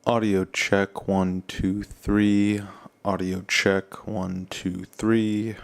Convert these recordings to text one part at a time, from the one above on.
Audio check 1 2 3. Audio check 1 2 3.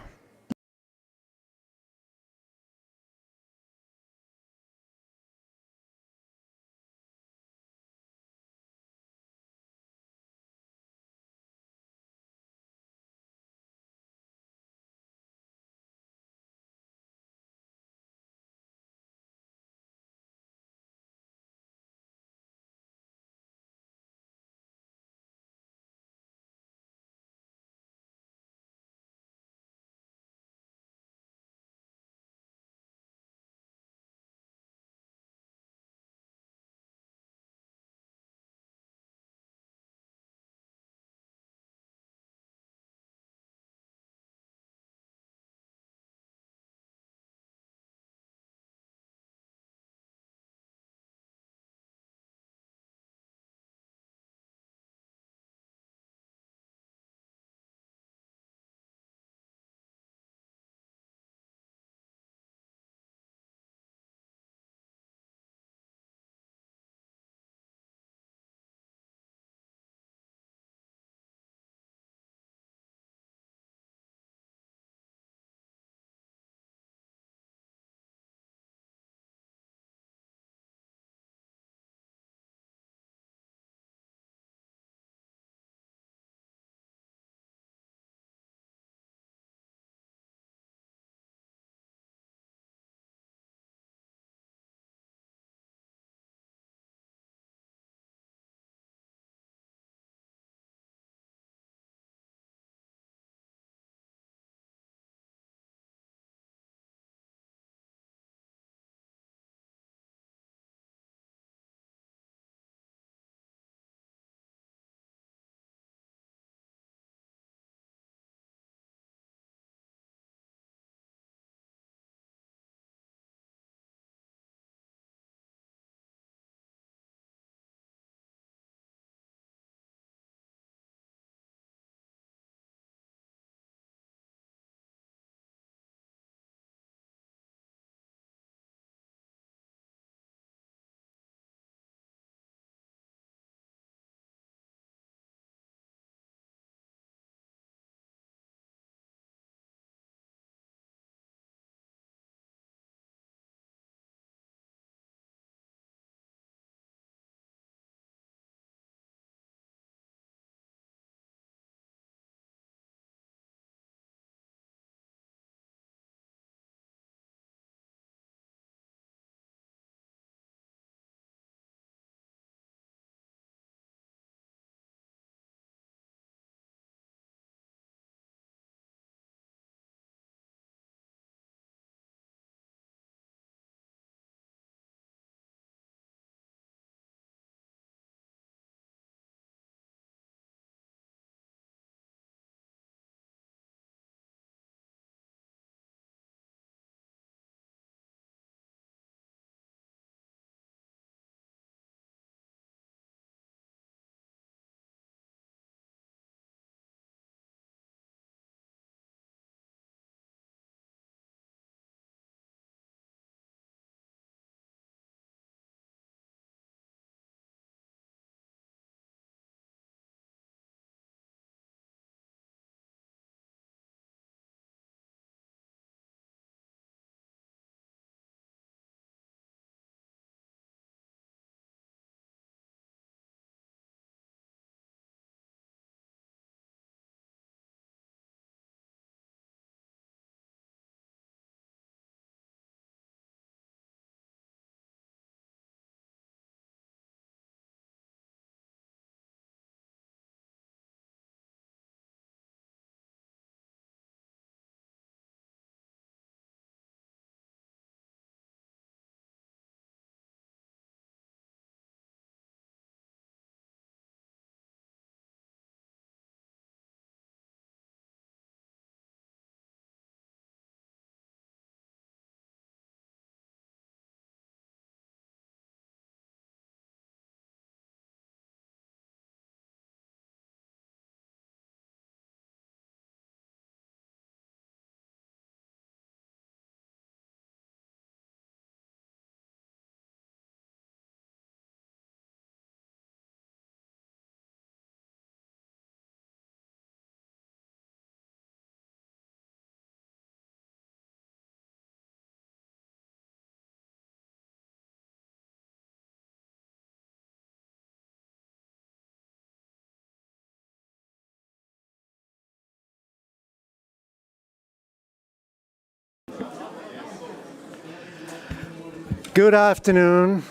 Good afternoon.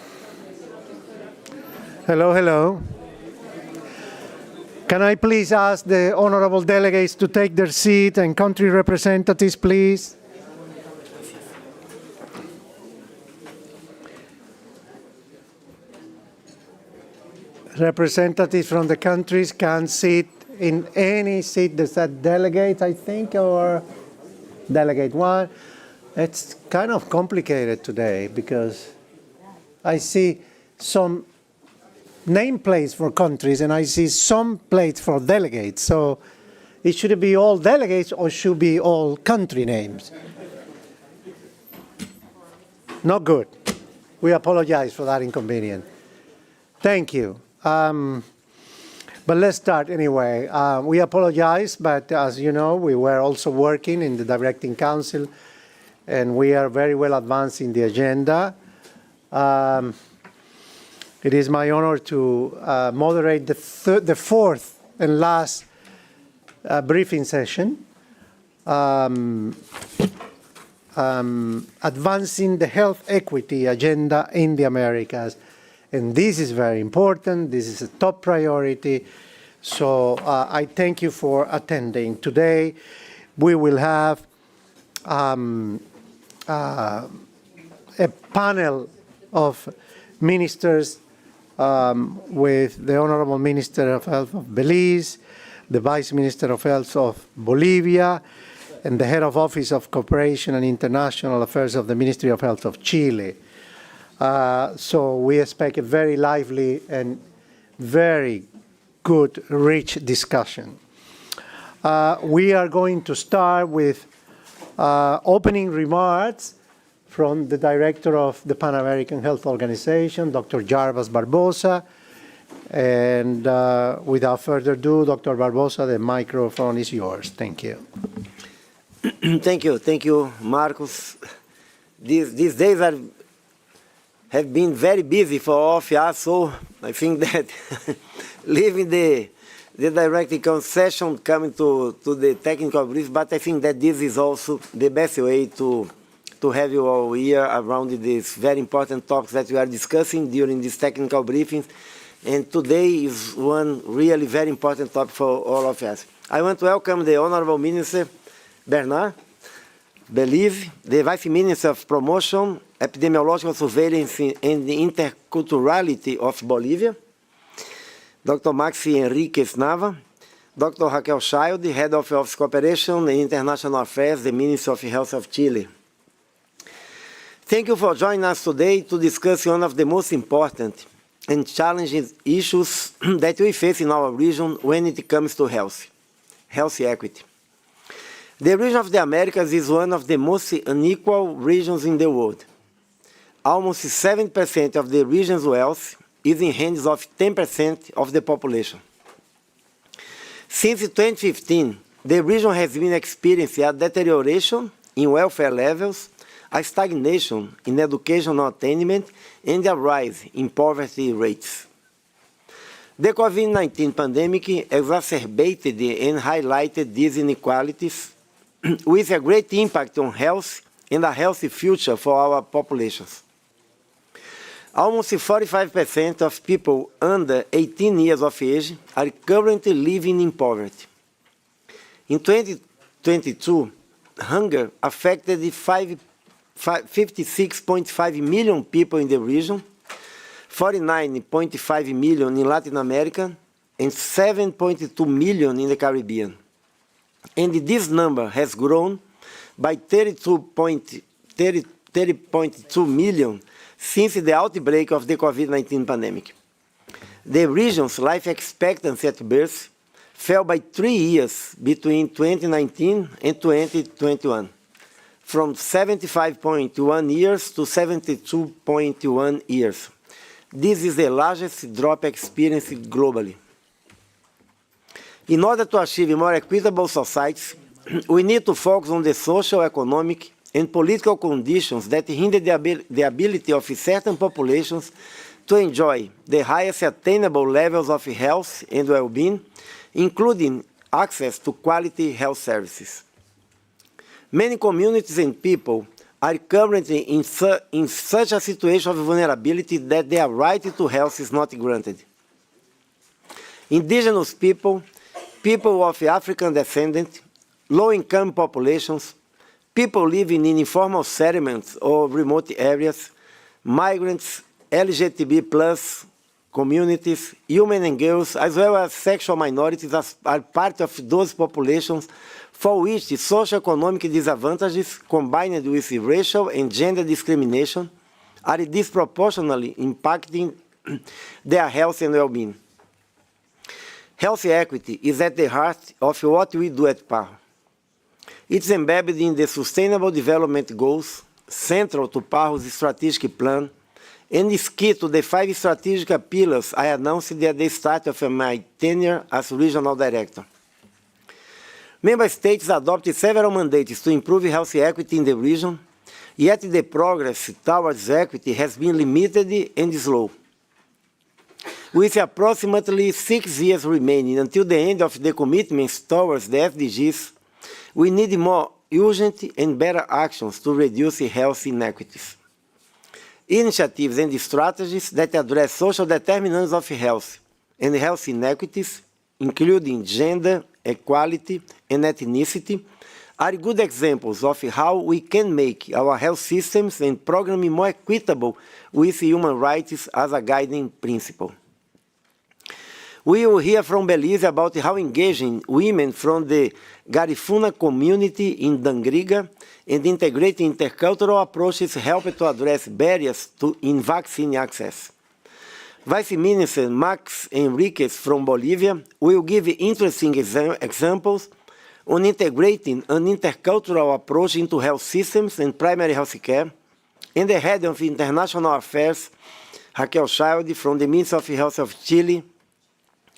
Hello, hello. Can I please ask the honorable delegates to take their seat, and country representatives, please? Representatives from the countries can sit in any seat. There's a delegate, I think, or delegate one. It's kind of complicated today because I see some nameplates for countries and I see some plates for delegates. So it should be all delegates or should be all country names? Not good. We apologize for that inconvenience. Thank you. But let's start anyway. We apologize, but as you know, we were also working in the Directing Council, and we are very well advanced in the agenda. It is my honor to moderate the fourth and last briefing session, advancing the health equity agenda in the Americas. And this is very important. This is a top priority. So I thank you for attending. Today we will have a panel of ministers with the Honorable Minister of Health of Belize, the Vice Minister of Health of Bolivia, and the Head of Office of Cooperation and International Affairs of the Ministry of Health of Chile. So we expect a very lively and very good, rich discussion. We are going to start with opening remarks from the Director of the Pan American Health Organization, Dr. Jarbas Barbosa. And without further ado, Dr. Barbosa, the microphone is yours. Thank you. Thank you, Marcos. These days have been very busy for all of us, so I think that leaving the Directing Council session, coming to the technical brief, but I think that this is also the best way to have you all here around these very important topics that we are discussing during these technical briefings. And today is one really very important topic for all of us. I want to welcome the Honorable Minister Bernard Belize, the Vice Minister of Promotion, Epidemiological Surveillance and the Interculturality of Bolivia, Dr. Maxi Enriquez Nava, Dr. Raquel Child, Head of Office Cooperation and International Affairs, the Ministry of Health of Chile. Thank you for joining us today to discuss one of the most important and challenging issues that we face in our region when it comes to health equity. The region of the Americas is one of the most unequal regions in the world. Almost 7% of the region's wealth is in hands of 10% of the population. Since 2015, the region has been experiencing a deterioration in welfare levels, a stagnation in educational attainment, and a rise in poverty rates. The COVID-19 pandemic exacerbated and highlighted these inequalities with a great impact on health and a healthy future for our populations. Almost 45% of people under 18 years of age are currently living in poverty. In 2022, hunger affected 56.5 million people in the region, 49.5 million in Latin America, and 7.2 million in the Caribbean. And this number has grown by 30.2 million since the outbreak of the COVID-19 pandemic. The region's life expectancy at birth fell by 3 years between 2019 and 2021, from 75.1 years to 72.1 years. This is the largest drop experienced globally. In order to achieve more equitable societies, we need to focus on the social, economic, and political conditions that hinder the ability of certain populations to enjoy the highest attainable levels of health and well-being, including access to quality health services. Many communities and people are currently in such a situation of vulnerability that their right to health is not granted. Indigenous people, people of African descent, low-income populations, people living in informal settlements or remote areas, migrants, LGBTQ+ communities, women and girls, as well as sexual minorities are part of those populations for which the socioeconomic disadvantages combined with racial and gender discrimination are disproportionately impacting their health and well-being. Health equity is at the heart of what we do at PAHO. It's embedded in the Sustainable Development Goals, central to PAHO's strategic plan, and is key to the 5 strategic pillars I announced at the start of my tenure as regional director. Member states adopted several mandates to improve health equity in the region, yet the progress towards equity has been limited and slow. With approximately 6 years remaining until the end of the commitments towards the SDGs, we need more urgent and better actions to reduce health inequities. Initiatives and strategies that address social determinants of health and health inequities, including gender, equality, and ethnicity, are good examples of how we can make our health systems and programming more equitable with human rights as a guiding principle. We will hear from Belize about how engaging women from the Garifuna community in Dangriga and integrating intercultural approaches help to address barriers in vaccine access. Vice Minister Max Enriquez from Bolivia will give interesting examples on integrating an intercultural approach into health systems and primary health care, and the head of international affairs, Raquel Child from the Ministry of Health of Chile,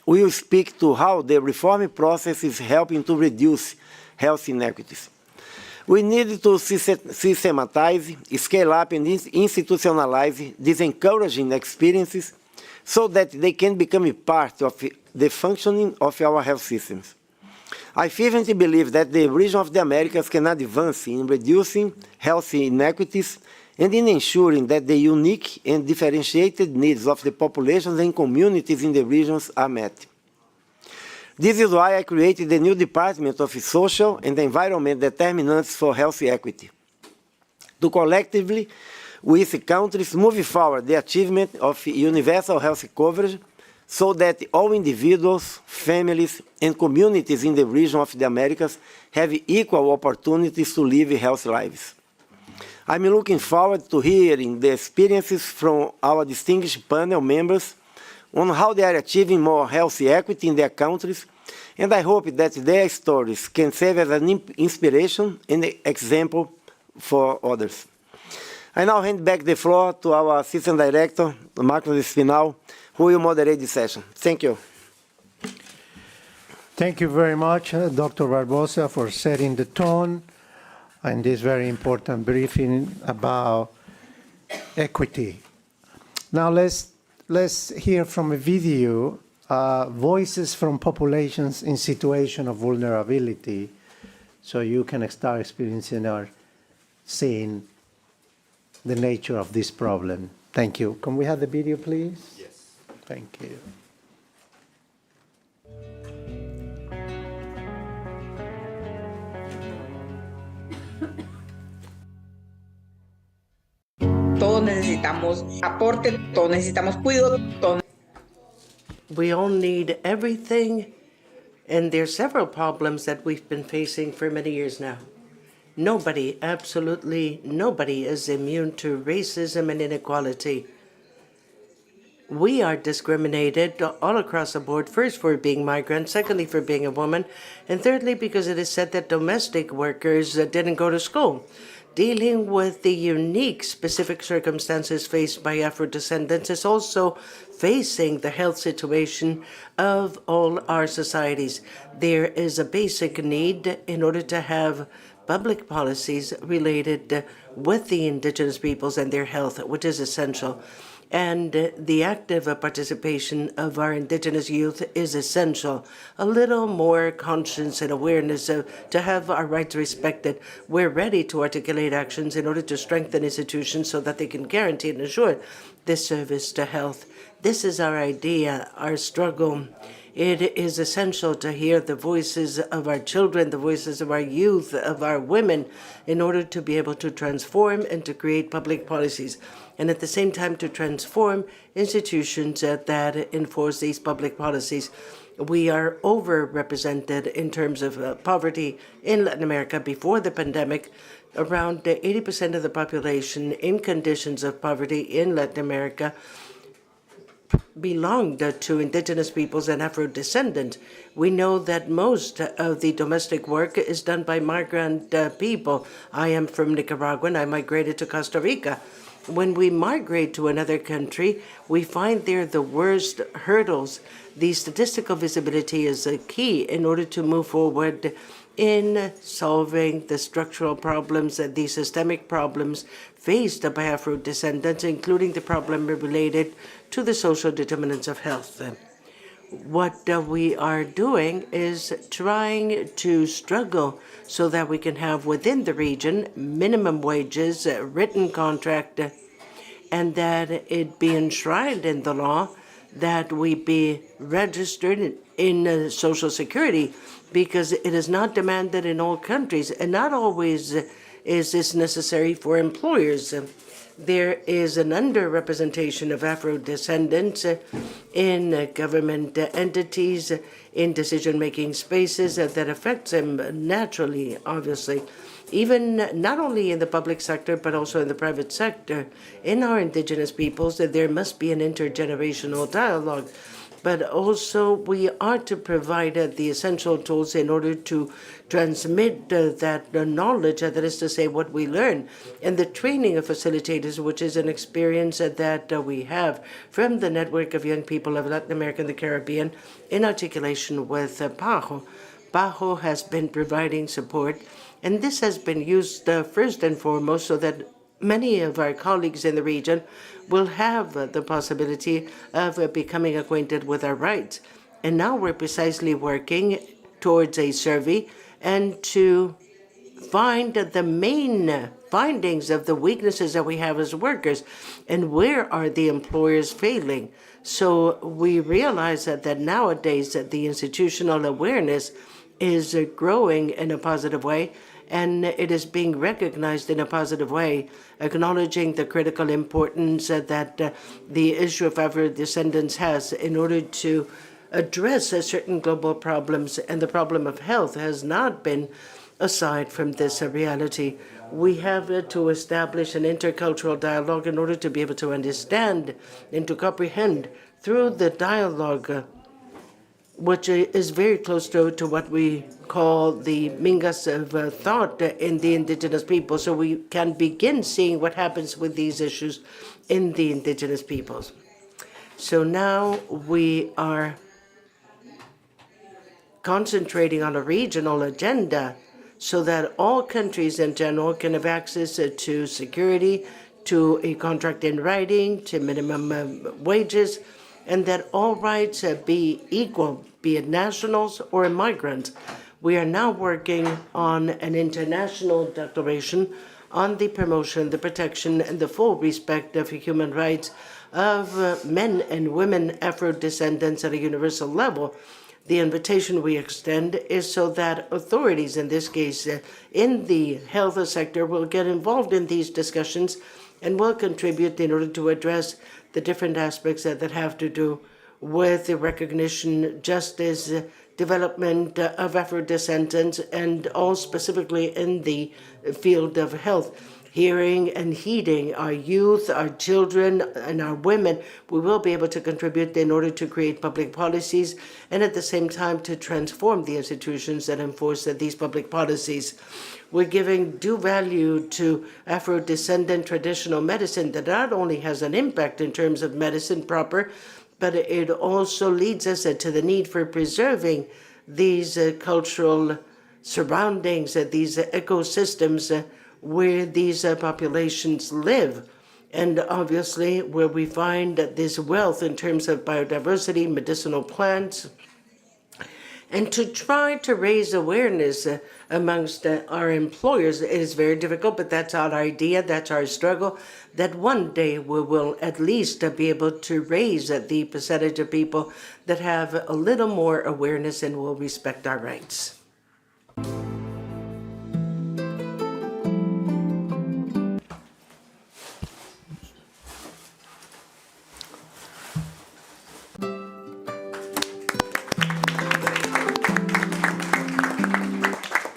will speak to how the reform process is helping to reduce health inequities. We need to systematize, scale up, and institutionalize these encouraging experiences so that they can become a part of the functioning of our health systems. I fervently believe that the region of the Americas can advance in reducing health inequities and in ensuring that the unique and differentiated needs of the populations and communities in the regions are met. This is why I created the new Department of Social and Environment Determinants for Health Equity, to collectively, with countries, move forward the achievement of universal health coverage so that all individuals, families, and communities in the region of the Americas have equal opportunities to live healthy lives. I'm looking forward to hearing the experiences from our distinguished panel members on how they are achieving more healthy equity in their countries, and I hope that their stories can serve as an inspiration and example for others. I now hand back the floor to our Assistant Director, Marcos Espinal, who will moderate the session. Thank you. Thank you very much, Dr. Barbosa, for setting the tone and this very important briefing about equity. Now let's hear from a video, voices from populations in situation of vulnerability, so you can start experiencing or seeing the nature of this problem. Thank you. Can we have the video, please? Yes. Thank you. Todos necesitamos aporte, todos necesitamos cuidado, todos. We all need everything, and there are several problems that we've been facing for many years now. Nobody, absolutely nobody, is immune to racism and inequality. We are discriminated all across the board, first for being migrants, secondly for being a woman, and thirdly because it is said that domestic workers didn't go to school. Dealing with the unique specific circumstances faced by Afro-descendants is also facing the health situation of all our societies. There is a basic need in order to have public policies related with the indigenous peoples and their health, which is essential. And the active participation of our indigenous youth is essential. A little more conscience and awareness to have our rights respected. We're ready to articulate actions in order to strengthen institutions so that they can guarantee and assure this service to health. This is our idea, our struggle. It is essential to hear the voices of our children, the voices of our youth, of our women, in order to be able to transform and to create public policies, and at the same time to transform institutions that enforce these public policies. We are overrepresented in terms of poverty in Latin America. Before the pandemic, around 80% of the population in conditions of poverty in Latin America belonged to indigenous peoples and Afro-descendants. We know that most of the domestic work is done by migrant people. I am from Nicaragua and I migrated to Costa Rica. When we migrate to another country, we find there the worst hurdles. The statistical visibility is a key in order to move forward in solving the structural problems, the systemic problems faced by Afro-descendants, including the problem related to the social determinants of health. What we are doing is trying to struggle so that we can have within the region minimum wages, written contract, and that it be enshrined in the law, that we be registered in Social Security, because it is not demanded in all countries, and not always is this necessary for employers. There is an underrepresentation of Afro-descendants in government entities, in decision-making spaces that affects them naturally, obviously, even not only in the public sector, but also in the private sector. In our indigenous peoples, there must be an intergenerational dialogue, but also we are to provide the essential tools in order to transmit that knowledge, that is to say, what we learn, and the training of facilitators, which is an experience that we have from the network of young people of Latin America and the Caribbean in articulation with PAHO. PAHO has been providing support, and this has been used first and foremost so that many of our colleagues in the region will have the possibility of becoming acquainted with our rights. And now we're precisely working towards a survey and to find the main findings of the weaknesses that we have as workers and where are the employers failing. So we realize that nowadays the institutional awareness is growing in a positive way, and it is being recognized in a positive way, acknowledging the critical importance that the issue of Afro-descendants has in order to address certain global problems, and the problem of health has not been aside from this reality. We have to establish an intercultural dialogue in order to be able to understand and to comprehend through the dialogue, which is very close to what we call the mingas of thought in the indigenous people, so we can begin seeing what happens with these issues in the indigenous peoples. So now we are concentrating on a regional agenda so that all countries in general can have access to security, to a contract in writing, to minimum wages, and that all rights be equal, be it nationals or migrants. We are now working on an international declaration on the promotion, the protection, and the full respect of human rights of men and women Afro-descendants at a universal level. The invitation we extend is so that authorities, in this case in the health sector, will get involved in these discussions and will contribute in order to address the different aspects that have to do with the recognition, justice, development of Afro-descendants, and all specifically in the field of health. Hearing and heeding our youth, our children, and our women, we will be able to contribute in order to create public policies and at the same time to transform the institutions that enforce these public policies. We're giving due value to Afro-descendant traditional medicine that not only has an impact in terms of medicine proper, but it also leads us to the need for preserving these cultural surroundings, these ecosystems where these populations live. And obviously, where we find that there's wealth in terms of biodiversity, medicinal plants, and to try to raise awareness amongst our employers, it is very difficult, but that's our idea, that's our struggle, that one day we will at least be able to raise the percentage of people that have a little more awareness and will respect our rights.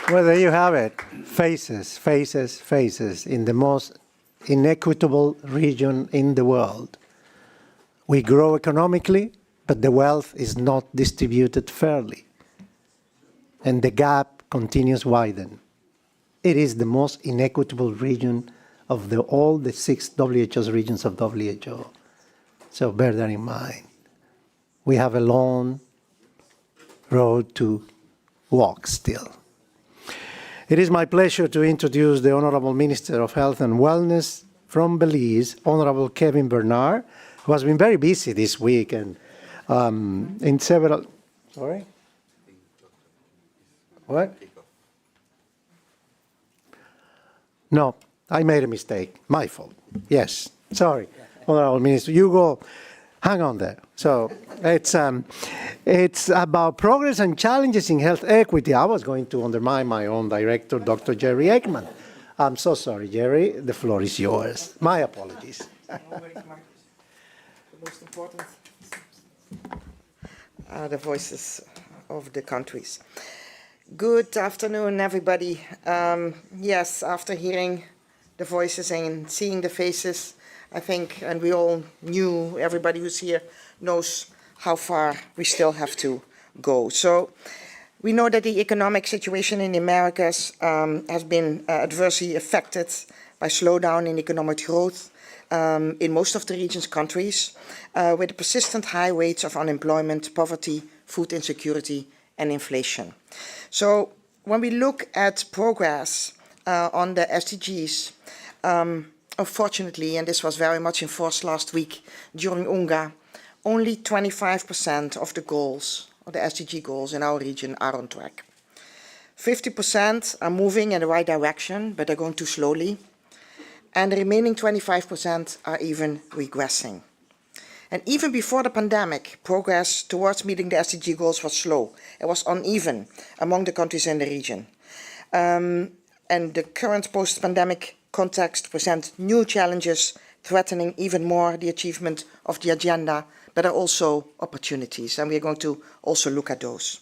Well, there you have it. Faces, faces, faces in the most inequitable region in the world. We grow economically, but the wealth is not distributed fairly. And the gap continues widen. It is the most inequitable region of all the 6 WHO's regions of WHO. So bear that in mind. We have a long road to walk still. It is my pleasure to introduce the Honorable Minister of Health and Wellness from Belize, Honorable Kevin Bernard, who has been very busy this week and in several... Sorry? What? No, I made a mistake. My fault. Yes, sorry. Honorable Minister, you go, hang on there. So it's about progress and challenges in health equity. I was going to undermine my own director, Dr. Jerry Ekman. I'm so sorry, Jerry. The floor is yours. My apologies. The most important are the voices of the countries. Good afternoon, everybody. Yes, after hearing the voices and seeing the faces, I think, and we all knew, everybody who's here knows how far we still have to go. So we know that the economic situation in the Americas has been adversely affected by slowdown in economic growth in most of the region's countries, with persistent high rates of unemployment, poverty, food insecurity, and inflation. So when we look at progress on the SDGs, unfortunately, and this was very much enforced last week during UNGA, only 25% of the goals, or the SDG goals in our region, are on track. 50% are moving in the right direction, but they're going too slowly. And the remaining 25% are even regressing. And even before the pandemic, progress towards meeting the SDG goals was slow. It was uneven among the countries in the region. And the current post-pandemic context presents new challenges, threatening even more the achievement of the agenda, but are also opportunities, and we're going to also look at those.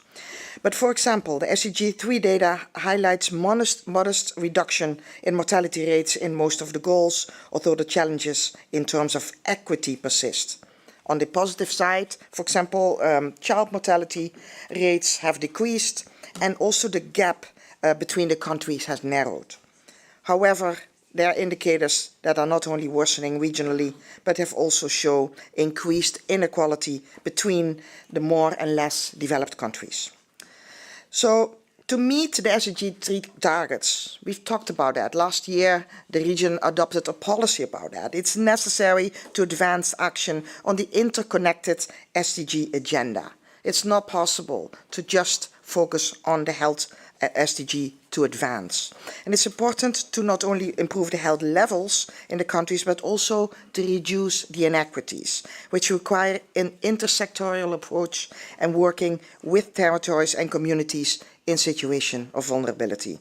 But for example, the SDG 3 data highlights modest reduction in mortality rates in most of the goals, although the challenges in terms of equity persist. On the positive side, for example, child mortality rates have decreased, and also the gap between the countries has narrowed. However, there are indicators that are not only worsening regionally, but have also shown increased inequality between the more and less developed countries. So to meet the SDG 3 targets, we've talked about that. Last year, the region adopted a policy about that. It's necessary to advance action on the interconnected SDG agenda. It's not possible to just focus on the health SDG to advance. And it's important to not only improve the health levels in the countries, but also to reduce the inequities, which require an intersectoral approach and working with territories and communities in situation of vulnerability.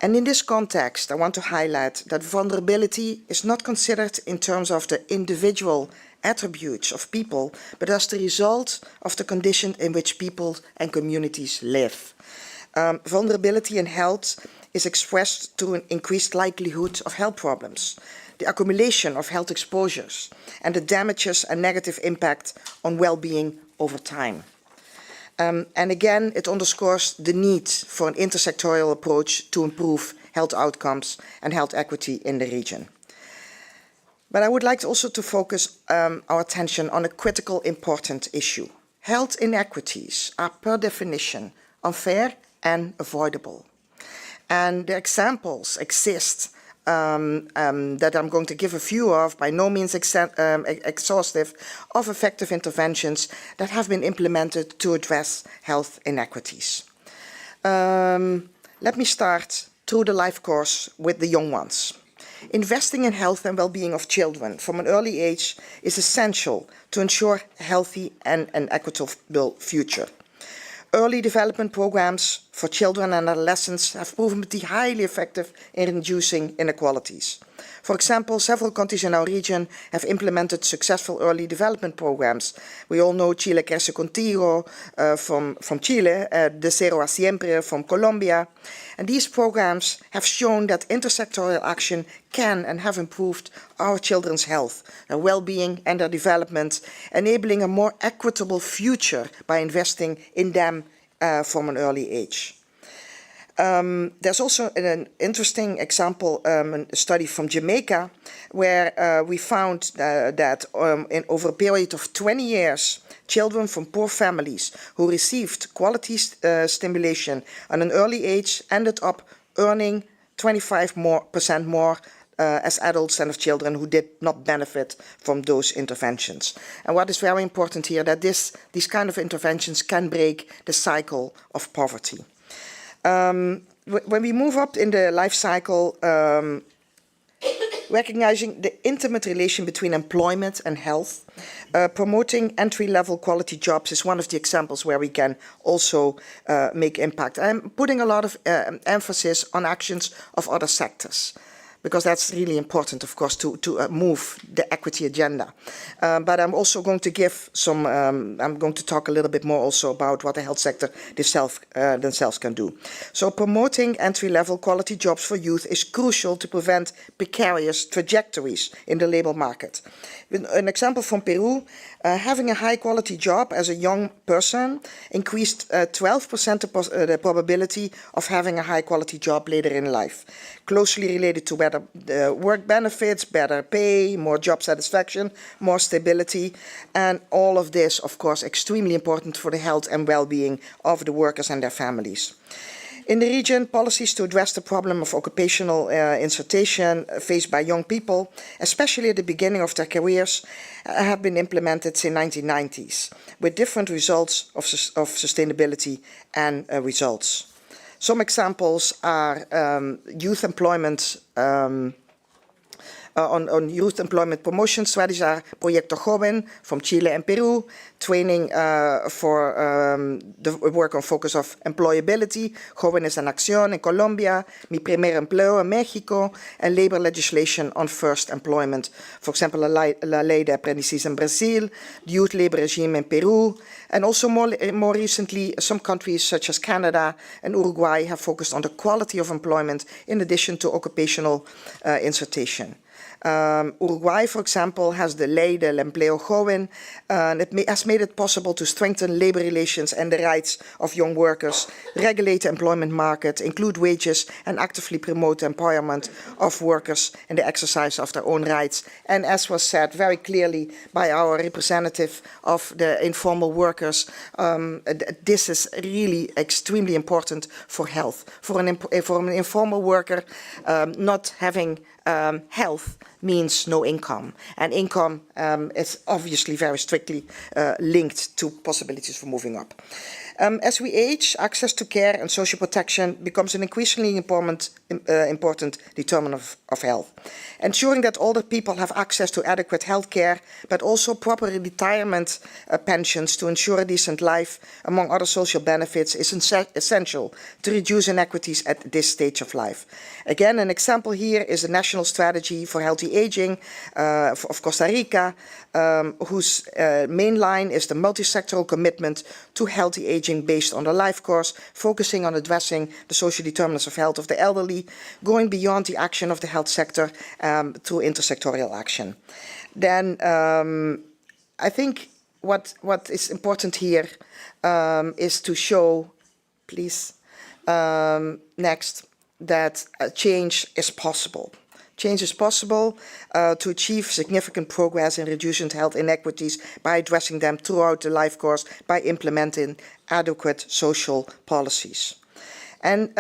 And in this context, I want to highlight that vulnerability is not considered in terms of the individual attributes of people, but as the result of the condition in which people and communities live. Vulnerability in health is expressed through an increased likelihood of health problems, the accumulation of health exposures, and the damages and negative impact on well-being over time. And again, it underscores the need for an intersectoral approach to improve health outcomes and health equity in the region. But I would like also to focus our attention on a critical, important issue. Health inequities are per definition unfair and avoidable. And the examples exist that I'm going to give a few of, by no means exhaustive, of effective interventions that have been implemented to address health inequities. Let me start through the life course with the young ones. Investing in health and well-being of children from an early age is essential to ensure a healthy and an equitable future. Early development programs for children and adolescents have proven to be highly effective in reducing inequalities. For example, several countries in our region have implemented successful early development programs. We all know Chile Crece Contigo from Chile, De Cero a Siempre from Colombia. And these programs have shown that intersectoral action can and have improved our children's health, their well-being and their development, enabling a more equitable future by investing in them from an early age. There's also an interesting example, a study from Jamaica, where we found that over a period of 20 years, children from poor families who received quality stimulation at an early age ended up earning 25% more as adults than of children who did not benefit from those interventions. And what is very important here, that these kind of interventions can break the cycle of poverty. When we move up in the life cycle, recognizing the intimate relation between employment and health, promoting entry-level quality jobs is one of the examples where we can also make impact. I'm putting a lot of emphasis on actions of other sectors, because that's really important, of course, to move the equity agenda. But I'm also going to give some, I'm going to talk a little bit more also about what the health sector themselves can do. So promoting entry-level quality jobs for youth is crucial to prevent precarious trajectories in the labor market. An example from Peru, having a high-quality job as a young person increased 12% the probability of having a high-quality job later in life, closely related to better work benefits, better pay, more job satisfaction, more stability, and all of this, of course, extremely important for the health and well-being of the workers and their families. In the region, policies to address the problem of occupational insertion faced by young people, especially at the beginning of their careers, have been implemented since the 1990s, with different results of sustainability and results. Some examples are youth employment on youth employment promotion strategies are Proyecto Joven from Chile and Peru, training for the work on focus of employability, Jóvenes en Acción in Colombia, Mi Primer Empleo in Mexico, and labor legislation on first employment. For example, La Ley de Aprendices in Brazil, the youth labor regime in Peru, and also more recently, some countries such as Canada and Uruguay have focused on the quality of employment in addition to occupational insertion. Uruguay, for example, has the Ley del Empleo Joven, and it has made it possible to strengthen labor relations and the rights of young workers, regulate the employment market, include wages, and actively promote the empowerment of workers in the exercise of their own rights. And as was said very clearly by our representative of the informal workers, this is really extremely important for health. For an informal worker, not having health means no income, and income is obviously very strictly linked to possibilities for moving up. As we age, access to care and social protection becomes an increasingly important determinant of health. Ensuring that older people have access to adequate health care, but also proper retirement pensions to ensure a decent life, among other social benefits, is essential to reduce inequities at this stage of life. Again, an example here is the National Strategy for Healthy Aging of Costa Rica, whose main line is the multi-sectoral commitment to healthy aging based on the life course, focusing on addressing the social determinants of health of the elderly, going beyond the action of the health sector through intersectorial action. Then I think what is important here is to show, please, next, that change is possible. Change is possible to achieve significant progress in reducing health inequities by addressing them throughout the life course by implementing adequate social policies. And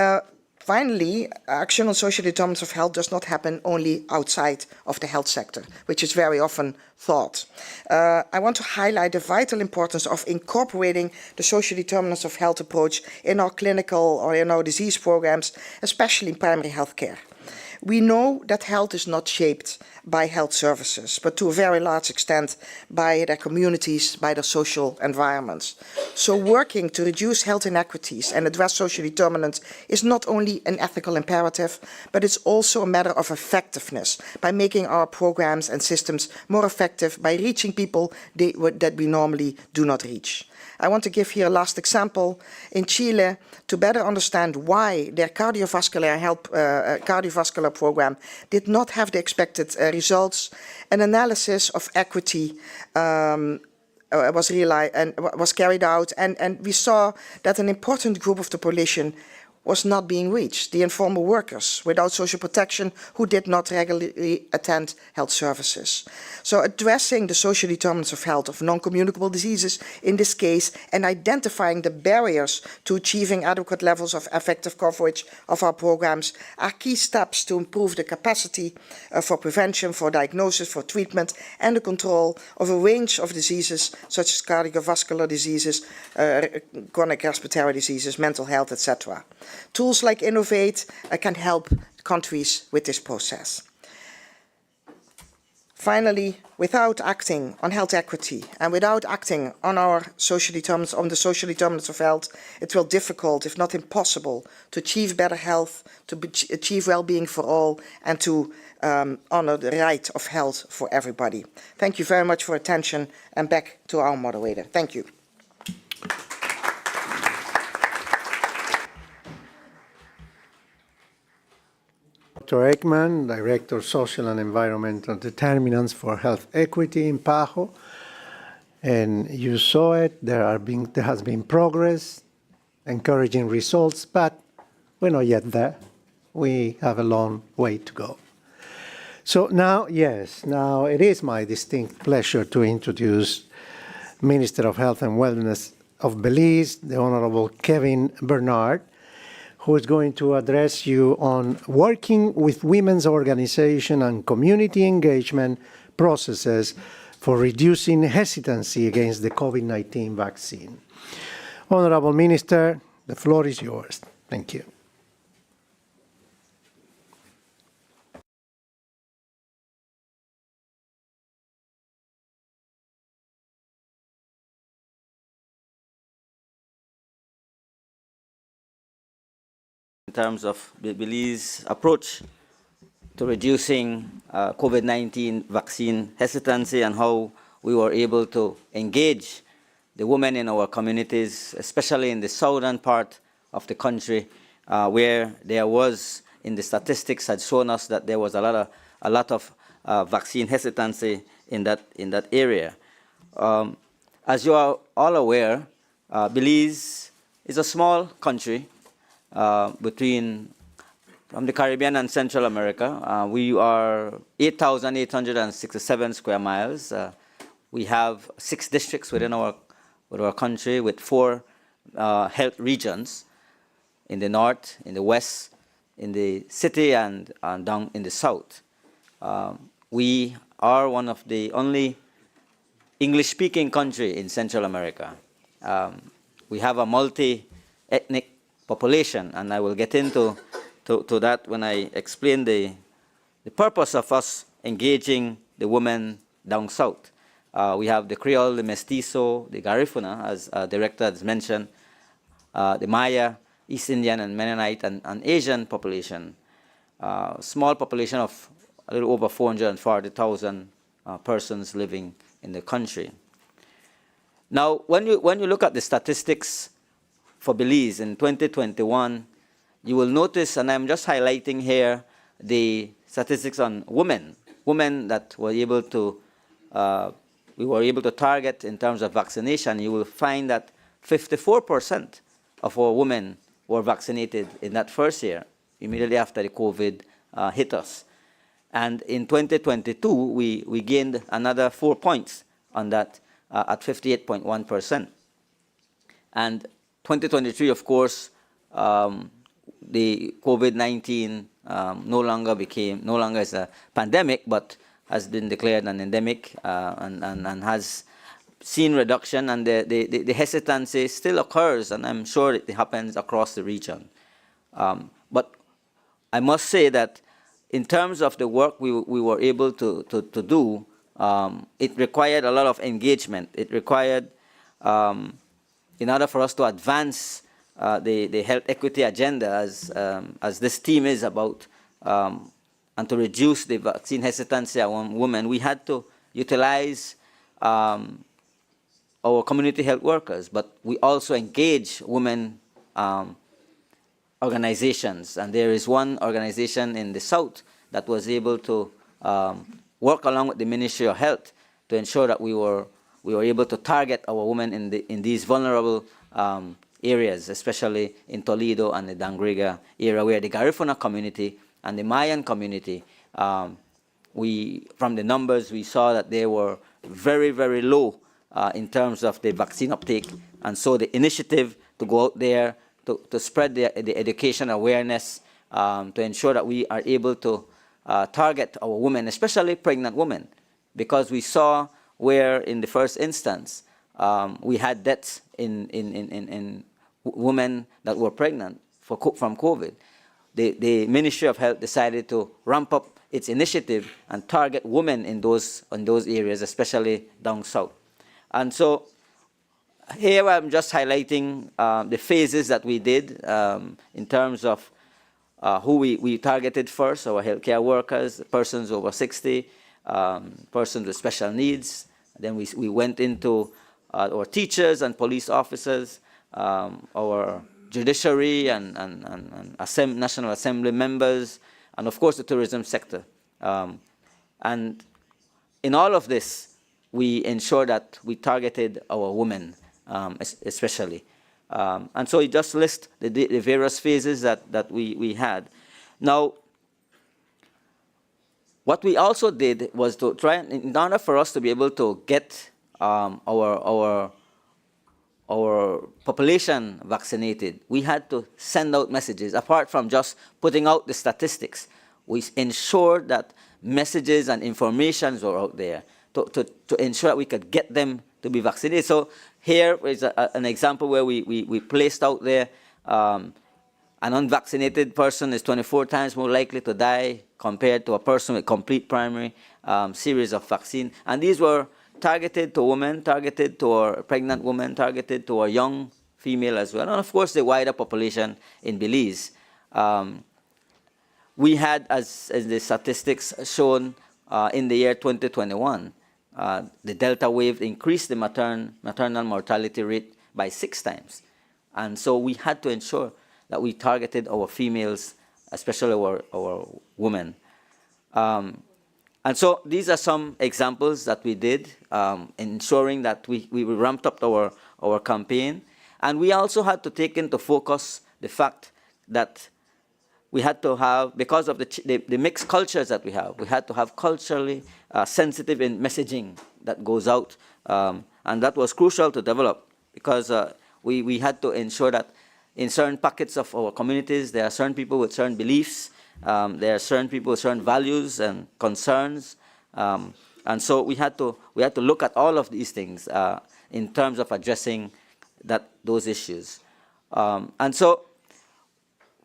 Finally, action on social determinants of health does not happen only outside of the health sector, which is very often thought. I want to highlight the vital importance of incorporating the social determinants of health approach in our clinical or in our disease programs, especially in primary health care. We know that health is not shaped by health services, but to a very large extent by their communities, by their social environments. So working to reduce health inequities and address social determinants is not only an ethical imperative, but it's also a matter of effectiveness by making our programs and systems more effective by reaching people that we normally do not reach. I want to give here a last example. In Chile, to better understand why their cardiovascular program did not have the expected results, an analysis of equity was carried out, and we saw that an important group of the population was not being reached, the informal workers without social protection who did not regularly attend health services. So addressing the social determinants of health of non-communicable diseases in this case and identifying the barriers to achieving adequate levels of effective coverage of our programs are key steps to improve the capacity for prevention, for diagnosis, for treatment and the control of a range of diseases such as cardiovascular diseases, chronic respiratory diseases, mental health, etc. Tools like Innovate can help countries with this process. Finally, without acting on health equity and without acting on our social determinants, on the social determinants of health, it will be difficult, if not impossible, to achieve better health, to achieve well-being for all, and to honor the right of health for everybody. Thank you very much for attention, and back to our moderator. Thank you. Dr. Ekman, Director of Social and Environmental Determinants for Health Equity in PAHO. And you saw it, there has been progress, encouraging results, but we're not yet there. We have a long way to go. So now, now it is my distinct pleasure to introduce Minister of Health and Wellness of Belize, the Honorable Kevin Bernard, who is going to address you on working with women's organization and community engagement processes for reducing hesitancy against the COVID-19 vaccine. Honorable Minister, the floor is yours. Thank you. In terms of Belize's approach to reducing COVID-19 vaccine hesitancy and how we were able to engage the women in our communities, especially in the southern part of the country, where there was, in the statistics had shown us that there was a lot of vaccine hesitancy in that area. As you are all aware, Belize is a small country from the Caribbean and Central America. We are 8,867 square miles. We have 6 districts within our country with 4 health regions in the north, in the west, in the city, and down in the south. We are one of the only English-speaking country in Central America. We have a multi-ethnic population, and I will get into that when I explain the purpose of us engaging the women down south. We have the Creole, the Mestizo, the Garifuna, as Director has mentioned, the Maya, East Indian and Mennonite and Asian population. Small population of a little over 440,000 persons living in the country. Now, when you look at the statistics for Belize in 2021, you will notice, and I'm just highlighting here the statistics on women that were able to, we were able to target in terms of vaccination. You will find that 54% of our women were vaccinated in that first year, immediately after the COVID hit us. And in 2022, we gained another 4 points on that at 58.1%. And 2023, of course, the COVID-19 no longer is a pandemic, but has been declared an endemic and has seen reduction, and the hesitancy still occurs, and I'm sure it happens across the region. But I must say that in terms of the work we were able to do, it required a lot of engagement. It required, in order for us to advance the health equity agenda, as this team is about, and to reduce the vaccine hesitancy among women, we had to utilize our community health workers, but we also engage women organizations. And there is one organization in the South that was able to work along with the Ministry of Health to ensure that we were able to target our women in these vulnerable areas, especially in Toledo and the Dangriga area, where the Garifuna community and the Mayan community, from the numbers we saw that they were very, very low in terms of the vaccine uptake. And so the initiative to go out there to spread the education awareness, to ensure that we are able to target our women, especially pregnant women, because we saw where in the first instance we had deaths in women that were pregnant from COVID. The Ministry of Health decided to ramp up its initiative and target women in those areas, especially down south. And so here I'm just highlighting the phases that we did in terms of who we targeted first: our healthcare workers, persons over 60, persons with special needs. Then we went into our teachers and police officers, our judiciary and National Assembly members, and of course the tourism sector. And in all of this, we ensured that we targeted our women, especially. And so it just lists the various phases that we had. Now, what we also did was to try, in order for us to be able to get our population vaccinated, we had to send out messages. Apart from just putting out the statistics, we ensured that messages and information were out there to ensure that we could get them to be vaccinated. So here is an example where we placed out there an unvaccinated person is 24 times more likely to die compared to a person with complete primary series of vaccine. And these were targeted to women, targeted to our pregnant women, targeted to our young female as well, and of course the wider population in Belize. We had, as the statistics shown, in the year 2021, the Delta wave increased the maternal mortality rate by 6 times. And so we had to ensure that we targeted our females, especially our women. And so these are some examples that we did, ensuring that we ramped up our campaign. And we also had to take into focus the fact that we had to have, because of the mixed cultures that we had to have culturally sensitive in messaging that goes out. And that was crucial to develop, because we had to ensure that in certain pockets of our communities, there are certain people with certain beliefs, there are certain people with certain values and concerns. And so we had to look at all of these things in terms of addressing those issues. And so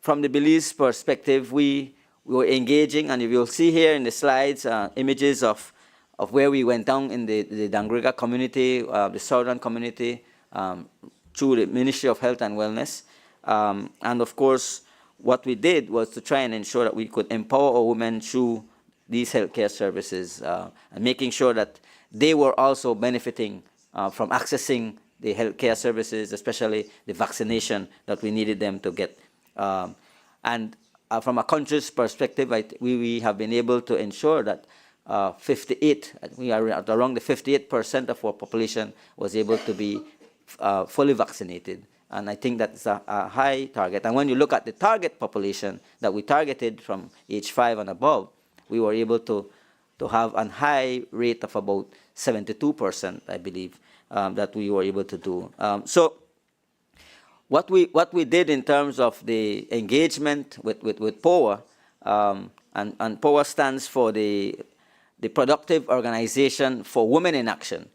from the Belize perspective, we were engaging, and you will see here in the slides images of where we went down in the Dangriga community, the southern community, through the Ministry of Health and Wellness. And of course, what we did was to try and ensure that we could empower our women through these healthcare services, and making sure that they were also benefiting from accessing the healthcare services, especially the vaccination that we needed them to get. And from a country's perspective, we have been able to ensure that we are at around the 58% of our population was able to be fully vaccinated. And I think that's a high target. And when you look at the target population that we targeted from age 5 and above, we were able to have a high rate of about 72%, I believe, that we were able to do. So what we did in terms of the engagement with POA, and POA stands for the Productive Organization for Women in Action.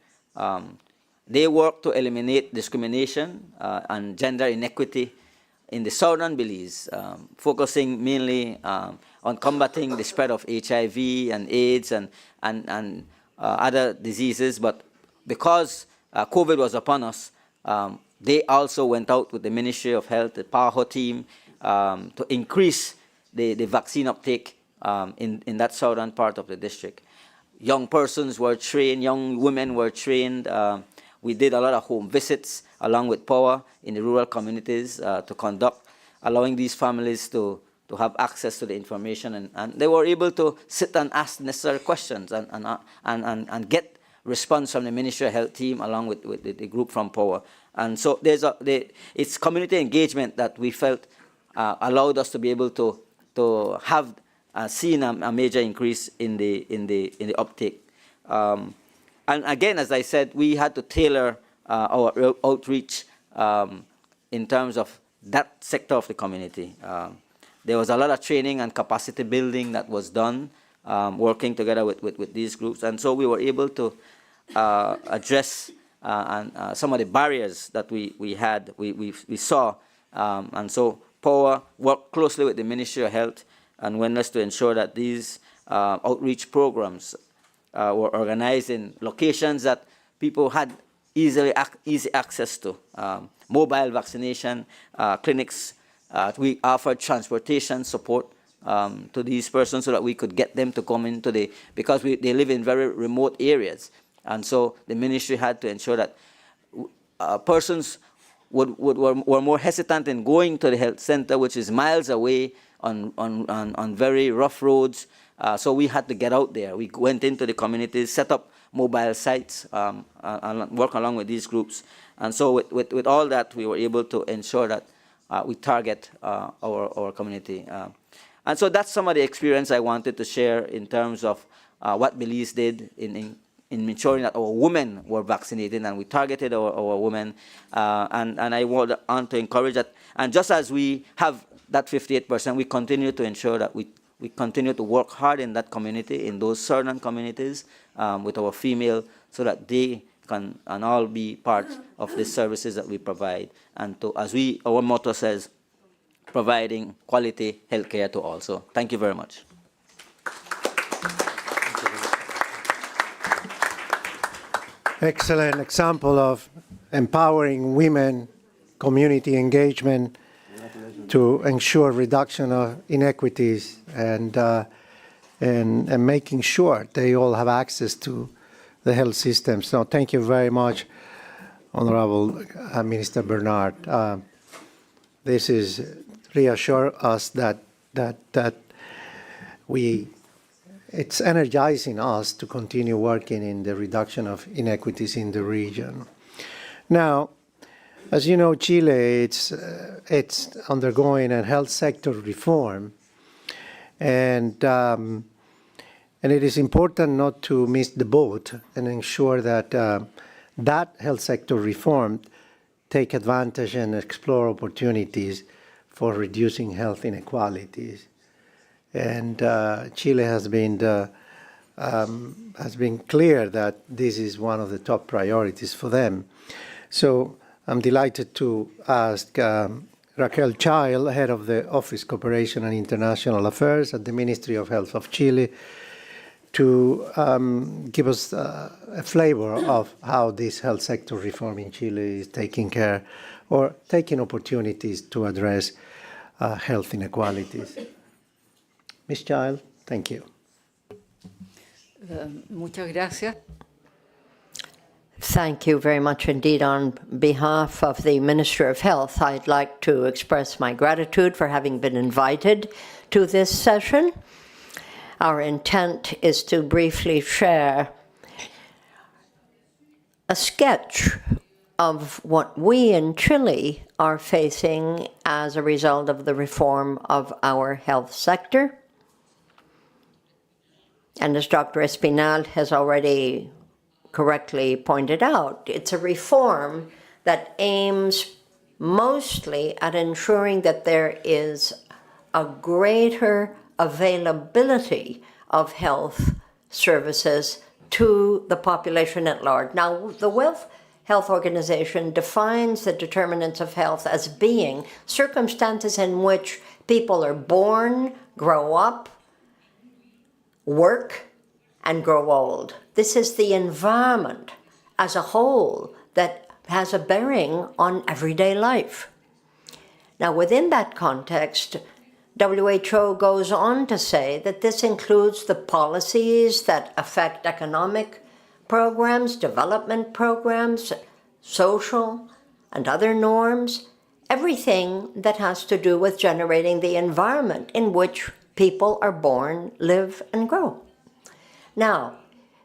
They work to eliminate discrimination and gender inequity in the southern Belize, focusing mainly on combating the spread of HIV and AIDS and other diseases. But because COVID was upon us, they also went out with the Ministry of Health, the PAHO team, to increase the vaccine uptake in that southern part of the district. Young persons were trained, young women were trained. We did a lot of home visits along with POA in the rural communities to conduct, allowing these families to have access to the information, and they were able to sit and ask necessary questions and get response from the Ministry of Health team along with the group from POA. And so it's community engagement that we felt allowed us to be able to have seen a major increase in the uptake. And again, as I said, we had to tailor our outreach in terms of that sector of the community. There was a lot of training and capacity building that was done, working together with these groups. And so we were able to address some of the barriers that we saw. And so POA worked closely with the Ministry of Health and Wellness to ensure that these outreach programs were organized in locations that people had easy access to. Mobile vaccination clinics. We offered transportation support to these persons so that we could get them to come into because they live in very remote areas. And so the ministry had to ensure that persons were more hesitant in going to the health center, which is miles away on very rough roads. So we had to get out there. We went into the communities, set up mobile sites, and work along with these groups. And so with all that, we were able to ensure that we target our community. And so that's some of the experience I wanted to share in terms of what Belize did in ensuring that our women were vaccinated, and we targeted our women. And I want to encourage that. And just as we have that 58%, we continue to ensure that we continue to work hard in that community, in those certain communities, with our female, so that they can all be part of the services that we provide. And to, as our motto says, providing quality healthcare to all. So thank you very much. Excellent example of empowering women, community engagement to ensure reduction of inequities and making sure they all have access to the health system. So thank you very much, Honorable Minister Bernard. This is reassure us that it's energizing us to continue working in the reduction of inequities in the region. Now, as you know, Chile, it's undergoing a health sector reform, and it is important not to miss the boat and ensure that that health sector reform take advantage and explore opportunities for reducing health inequalities. And Chile has been clear that this is one of the top priorities for them. So I'm delighted to ask Raquel Child, head of the Office Cooperation and International Affairs at the Ministry of Health of Chile, to give us a flavor of how this health sector reform in Chile is taking care or taking opportunities to address health inequalities. Ms. Child, thank you. Muchas gracias. Thank you very much indeed. On behalf of the Minister of Health, I'd like to express my gratitude for having been invited to this session. Our intent is to briefly share a sketch of what we in Chile are facing as a result of the reform of our health sector. And as Dr. Espinal has already correctly pointed out, it's a reform that aims mostly at ensuring that there is a greater availability of health services to the population at large. Now, the World Health Organization defines the determinants of health as being circumstances in which people are born, grow up, work, and grow old. This is the environment as a whole that has a bearing on everyday life. Now, within that context, WHO goes on to say that this includes the policies that affect economic programs, development programs, social and other norms, everything that has to do with generating the environment in which people are born, live, and grow. Now,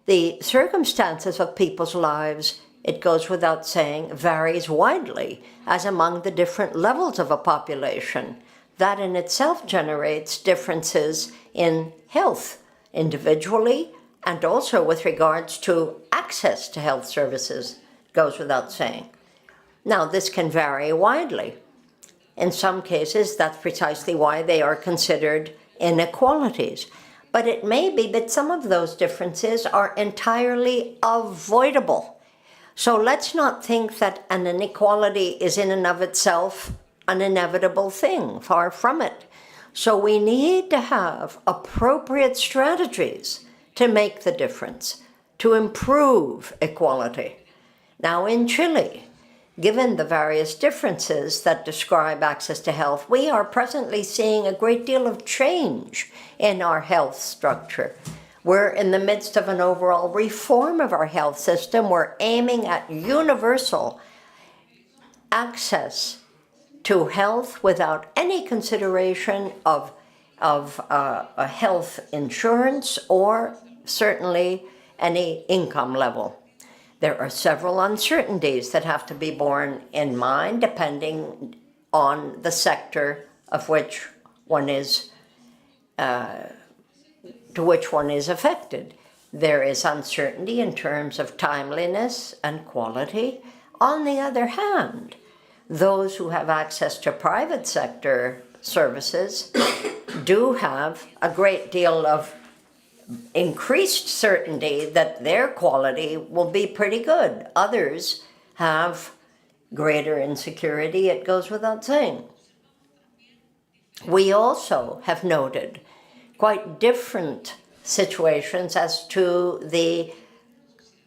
the circumstances of people's lives, it goes without saying, varies widely as among the different levels of a population. That in itself generates differences in health individually and also with regards to access to health services, goes without saying. Now, this can vary widely. In some cases, that's precisely why they are considered inequalities. But it may be that some of those differences are entirely avoidable. So let's not think that an inequality is in and of itself an inevitable thing, far from it. So we need to have appropriate strategies to make the difference, to improve equality. Now, in Chile, given the various differences that describe access to health, we are presently seeing a great deal of change in our health structure. We're in the midst of an overall reform of our health system. We're aiming at universal access to health without any consideration of a health insurance or certainly any income level. There are several uncertainties that have to be borne in mind depending on the sector of which one is, to which one is affected. There is uncertainty in terms of timeliness and quality. On the other hand, those who have access to private sector services do have a great deal of increased certainty that their quality will be pretty good. Others have greater insecurity, it goes without saying. We also have noted quite different situations as to the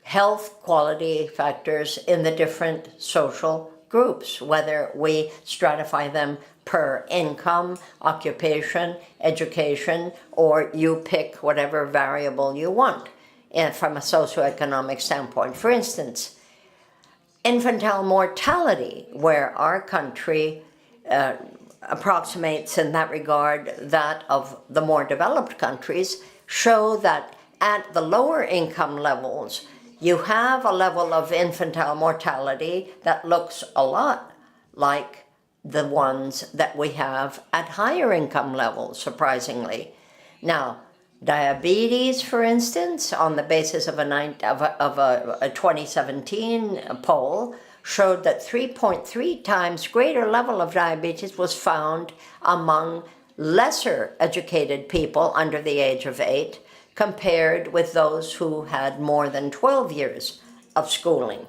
health quality factors in the different social groups, whether we stratify them per income, occupation, education, or you pick whatever variable you want from a socioeconomic standpoint. For instance, infantile mortality, where our country approximates in that regard that of the more developed countries, show that at the lower income levels, you have a level of infantile mortality that looks a lot like the ones that we have at higher income levels, surprisingly. Now, diabetes, for instance, on the basis of a 2017 poll, showed that 3.3 times greater level of diabetes was found among lesser educated people under the age of 8 compared with those who had more than 12 years of schooling.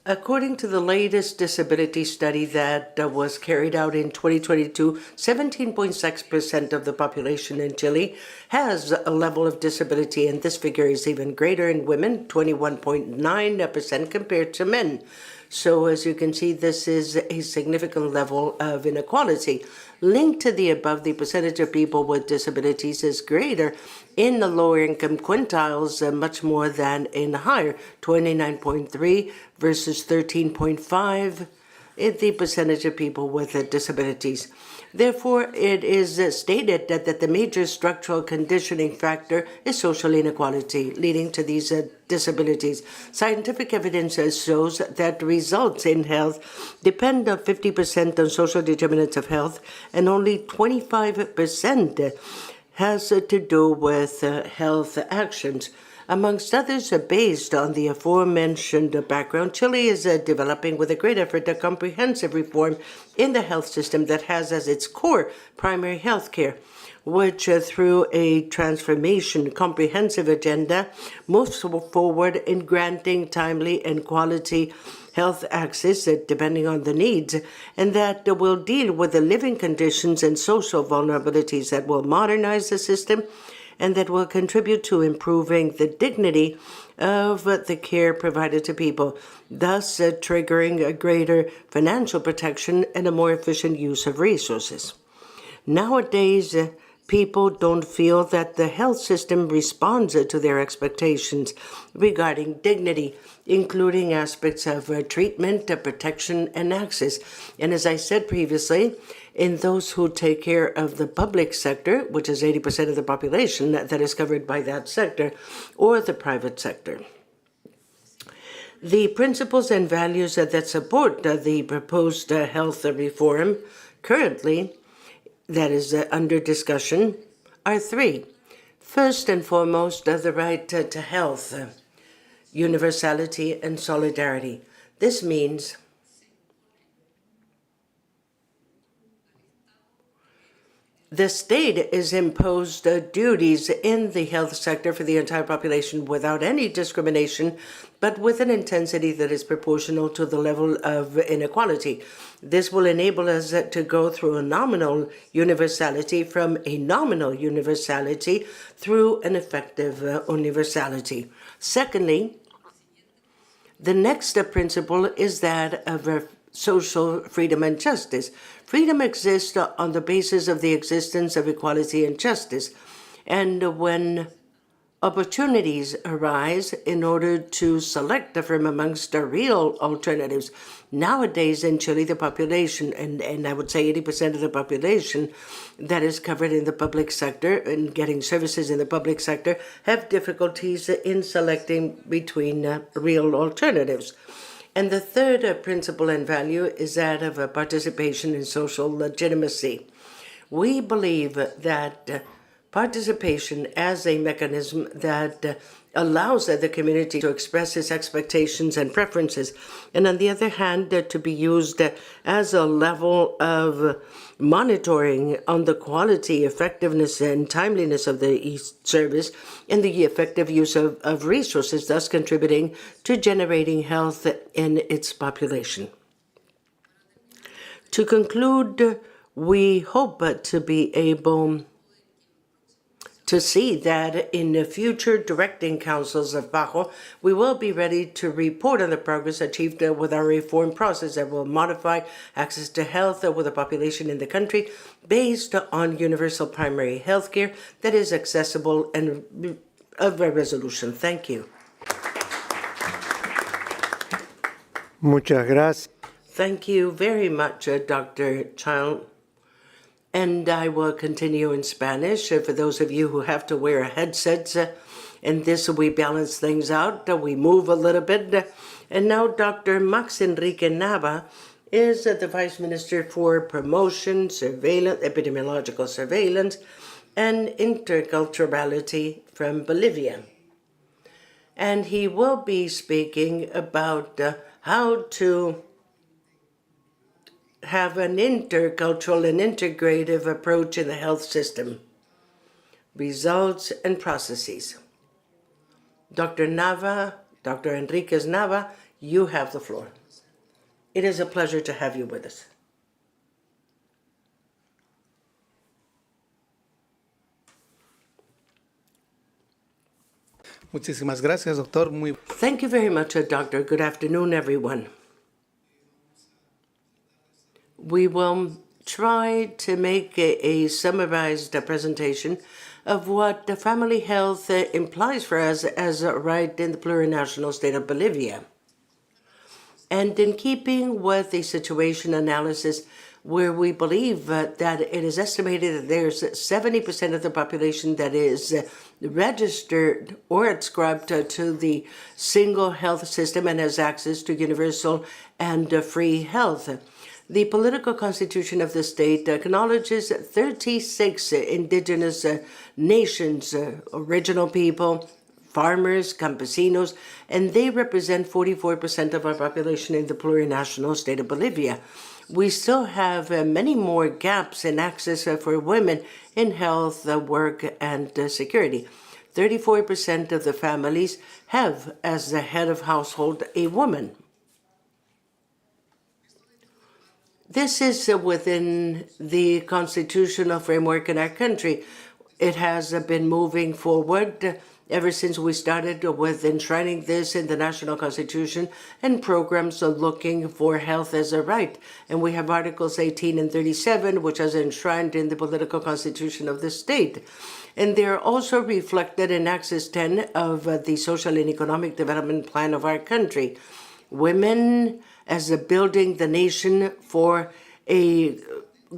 According to the latest disability study that was carried out in 2022, 17.6% of the population in Chile has a level of disability, and this figure is even greater in women, 21.9% compared to men. So as you can see, this is a significant level of inequality. Linked to the above, the percentage of people with disabilities is greater in the lower income quintiles, much more than in the higher, 29.3 versus 13.5 in the percentage of people with disabilities. Therefore, it is stated that the major structural conditioning factor is social inequality, leading to these disabilities. Scientific evidence shows that results in health depend 50% on social determinants of health, and only 25% has to do with health actions. Amongst others, based on the aforementioned background, Chile is developing with a great effort a comprehensive reform in the health system that has as its core primary health care, which through a transformation comprehensive agenda moves forward in granting timely and quality health access depending on the needs, and that will deal with the living conditions and social vulnerabilities that will modernize the system and that will contribute to improving the dignity of the care provided to people, thus triggering a greater financial protection and a more efficient use of resources. Nowadays, people don't feel that the health system responds to their expectations regarding dignity, including aspects of treatment, protection, and access. And as I said previously, in those who take care of the public sector, which is 80% of the population that is covered by that sector, or the private sector. The principles and values that support the proposed health reform currently that is under discussion are three. First and foremost, the right to health, universality, and solidarity. This means the state is imposed duties in the health sector for the entire population without any discrimination, but with an intensity that is proportional to the level of inequality. This will enable us to go through a nominal universality from a nominal universality through an effective universality. Secondly, the next principle is that of social freedom and justice. Freedom exists on the basis of the existence of equality and justice. And when opportunities arise in order to select from amongst the real alternatives, nowadays in Chile, the population, and I would say 80% of the population that is covered in the public sector and getting services in the public sector have difficulties in selecting between real alternatives. And the third principle and value is that of participation in social legitimacy. We believe that participation as a mechanism that allows the community to express its expectations and preferences, and on the other hand, to be used as a level of monitoring on the quality, effectiveness, and timeliness of the service and the effective use of resources, thus contributing to generating health in its population. To conclude, we hope to be able to see that in the future directing councils of PAHO, we will be ready to report on the progress achieved with our reform process that will modify access to health with the population in the country based on universal primary health care that is accessible and of a resolution. Thank you. Muchas gracias. Thank you very much, Dr. Child. And I will continue in Spanish for those of you who have to wear headsets. And this, we balance things out. We move a little bit. And now Dr. Max Enrique Nava is the Vice Minister for Promotion, Surveillance, Epidemiological Surveillance, and Interculturality from Bolivia. And he will be speaking about how to have an intercultural and integrative approach in the health system, results and processes. Dr. Nava, Dr. Enriquez Nava, you have the floor. It is a pleasure to have you with us. Muchísimas gracias, doctor. Thank you very much, Doctor. Good afternoon, everyone. We will try to make a summarized presentation of what the family health implies for us as a right in the plurinational state of Bolivia. And in keeping with the situation analysis where we believe that it is estimated that there's 70% of the population that is registered or adscribed to the single health system and has access to universal and free health. The political constitution of the state acknowledges 36 indigenous nations, original people, farmers, campesinos, and they represent 44% of our population in the plurinational state of Bolivia. We still have many more gaps in access for women in health, work, and security. 34% of the families have, as the head of household, a woman. This is within the constitutional framework in our country. It has been moving forward ever since we started with enshrining this in the national constitution and programs looking for health as a right. And we have Articles 18 and 37, which is enshrined in the political constitution of the state. And they're also reflected in Axis 10 of the Social and Economic Development Plan of our country. Women as a building the nation for a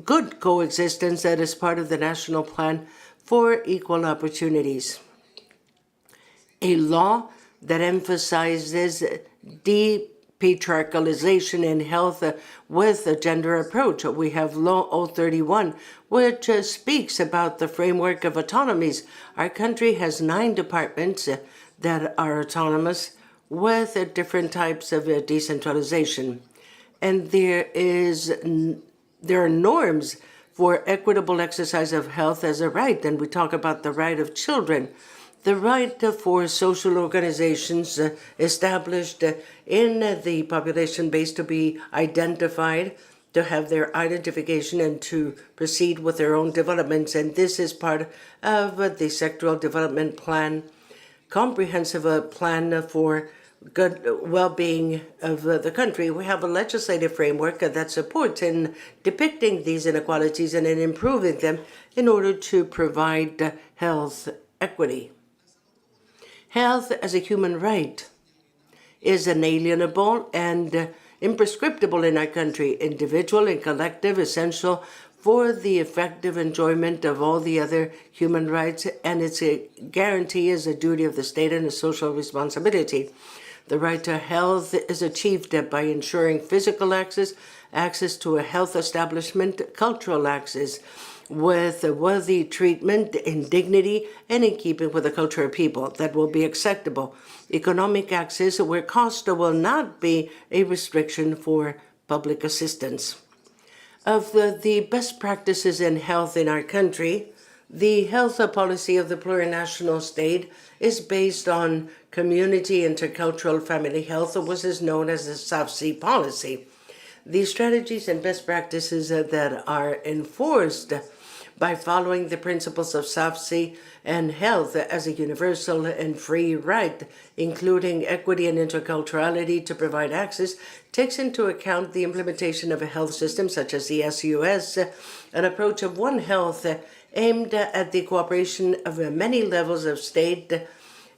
good coexistence that is part of the national plan for equal opportunities. A law that emphasizes depatriarchalization in health with a gender approach. We have Law 031, which speaks about the framework of autonomies. Our country has 9 departments that are autonomous with different types of decentralization. And there are norms for equitable exercise of health as a right. And we talk about the right of children, the right for social organizations established in the population base to be identified, to have their identification and to proceed with their own developments. And this is part of the sectoral development plan, comprehensive plan for good well-being of the country. We have a legislative framework that supports in depicting these inequalities and in improving them in order to provide health equity. Health as a human right is inalienable and imprescriptible in our country, individual and collective, essential for the effective enjoyment of all the other human rights, and its a guarantee is a duty of the state and a social responsibility. The right to health is achieved by ensuring physical access, access to a health establishment, cultural access, with a worthy treatment in dignity and in keeping with the culture of people that will be acceptable. Economic access where cost will not be a restriction for public assistance. Of the best practices in health in our country, the health policy of the plurinational state is based on community intercultural family health, which is known as the SAFC policy. These strategies and best practices that are enforced by following the principles of SAFC and health as a universal and free right, including equity and interculturality to provide access, takes into account the implementation of a health system such as the SUS, an approach of One Health aimed at the cooperation of many levels of state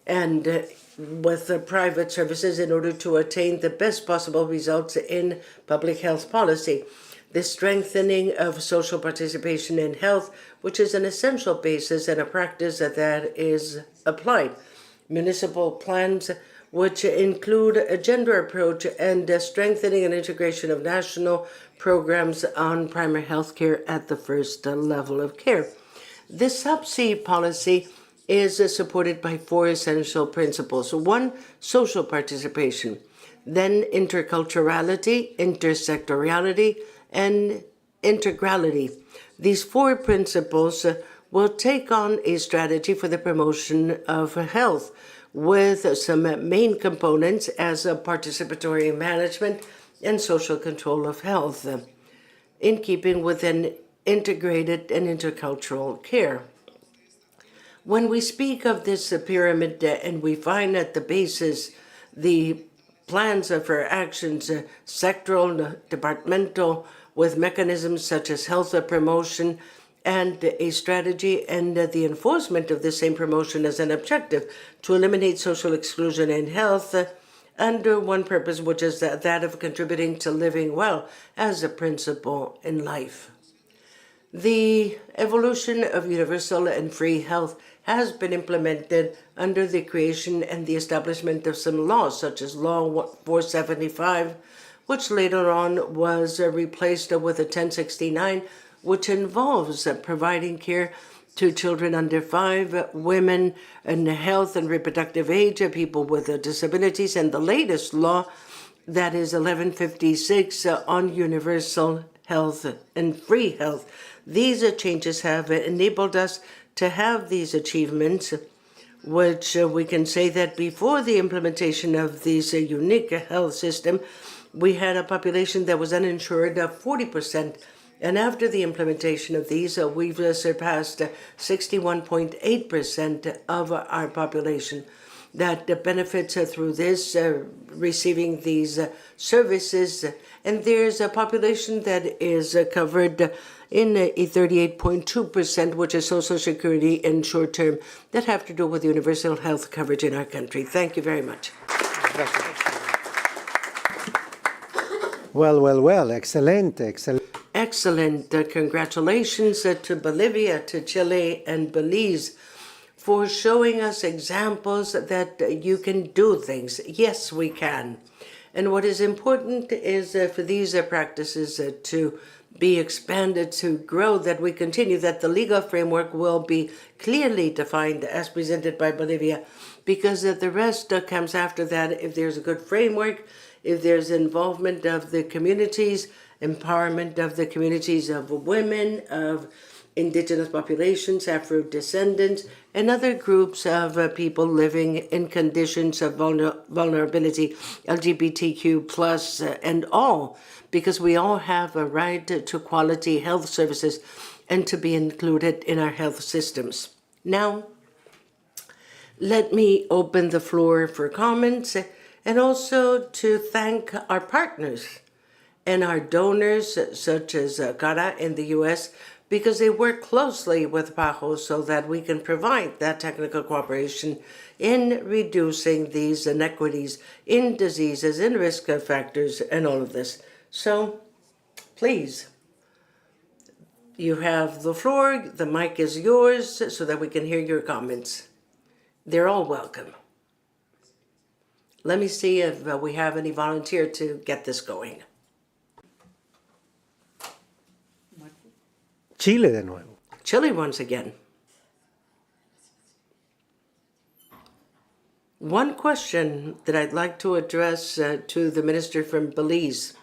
and with private services in order to attain the best possible results in public health policy. The strengthening of social participation in health, which is an essential basis and a practice that is applied. Municipal plans, which include a gender approach and a strengthening and integration of national programs on primary health care at the first level of care. This SAFC policy is supported by 4 essential principles. 1, social participation, then interculturality, intersectoriality, and integrality. These 4 principles will take on a strategy for the promotion of health with some main components as a participatory management and social control of health, in keeping with an integrated and intercultural care. When we speak of this pyramid and we find at the basis the plans for actions, sectoral, departmental, with mechanisms such as health promotion and a strategy and the enforcement of the same promotion as an objective to eliminate social exclusion in health under one purpose, which is that of contributing to living well as a principle in life. The evolution of universal and free health has been implemented under the creation and the establishment of some laws, such as Law 475, which later on was replaced with a 1069, which involves providing care to children under 5, women in health and reproductive age, people with disabilities, and the latest law, that is 1156, on universal health and free health. These changes have enabled us to have these achievements, which we can say that before the implementation of this unique health system, we had a population that was uninsured of 40%. And after the implementation of these, we've surpassed 61.8% of our population that benefits through this, receiving these services. And there's a population that is covered in a 38.2%, which is Social Security in short term, that have to do with universal health coverage in our country. Thank you very much. Well, excelente. Excellent. Congratulations to Bolivia, to Chile, and Belize for showing us examples that you can do things. Yes, we can. And what is important is for these practices to be expanded, to grow, that we continue, that the legal framework will be clearly defined as presented by Bolivia, because the rest comes after that. If there's a good framework, if there's involvement of the communities, empowerment of the communities of women, of indigenous populations, Afro-descendants, and other groups of people living in conditions of vulnerability, LGBTQ+, and all, because we all have a right to quality health services and to be included in our health systems. Now, let me open the floor for comments and also to thank our partners and our donors, such as CARA in the U.S., because they work closely with PAHO so that we can provide that technical cooperation in reducing these inequities in diseases, in risk factors, and all of this. So, please, you have the floor. The mic is yours so that we can hear your comments. They're all welcome. Let me see if we have any volunteer to get this going. Chile de nuevo. Chile once again. One question that I'd like to address to the minister from Belize.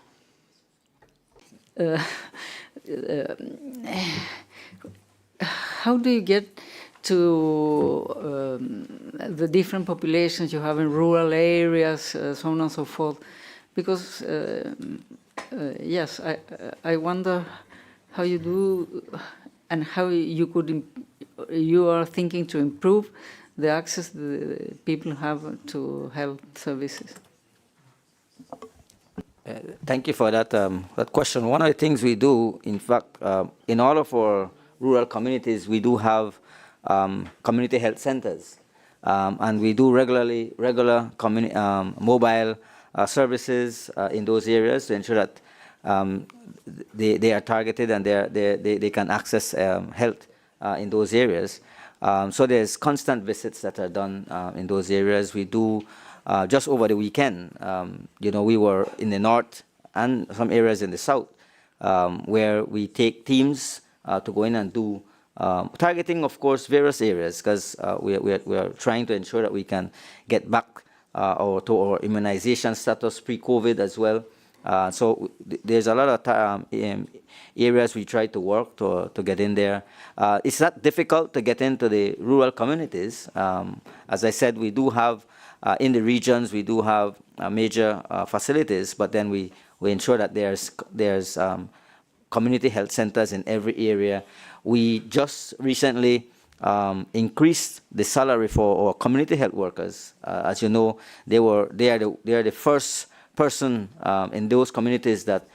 How do you get to the different populations you have in rural areas, so on and so forth? Because, yes, I wonder how you do and how you are thinking to improve the access the people have to health services. Thank you for that question. One of the things we do, in fact, in all of our rural communities, we do have community health centers, and we do regular mobile services in those areas to ensure that they are targeted and they can access health in those areas. So there's constant visits that are done in those areas. We do just over the weekend. We were in the north and some areas in the south where we take teams to go in and do targeting, of course, various areas, because we are trying to ensure that we can get back to our immunization status pre-COVID as well. So there's a lot of areas we try to work to get in there. It's not difficult to get into the rural communities. As I said, we do have, in the regions, we do have major facilities, but then we ensure that there's community health centers in every area. We just recently increased the salary for our community health workers. As you know, they are the first person in those communities that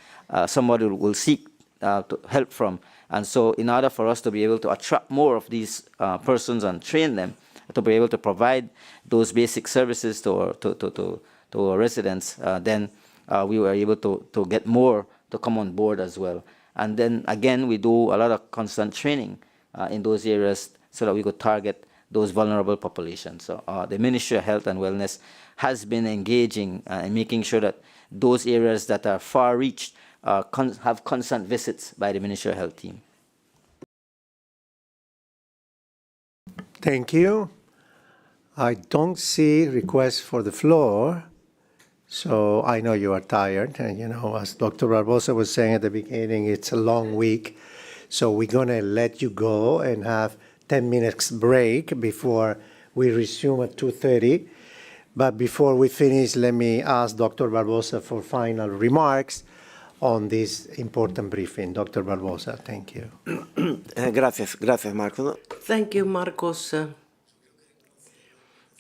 somebody will seek to help from. And so in order for us to be able to attract more of these persons and train them to be able to provide those basic services to our residents, then we were able to get more to come on board as well. And then again, we do a lot of constant training in those areas so that we could target those vulnerable populations. So the Ministry of Health and Wellness has been engaging in making sure that those areas that are far-reached have constant visits by the Ministry of Health team. Thank you. I don't see requests for the floor, so I know you are tired. And, you know, as Dr. Barbosa was saying at the beginning, it's a long week. So we're going to let you go and have 10 minutes break before we resume at 2:30. But before we finish, let me ask Dr. Barbosa for final remarks on this important briefing. Dr. Barbosa, thank you. Gracias, Marcos. Thank you, Marcos.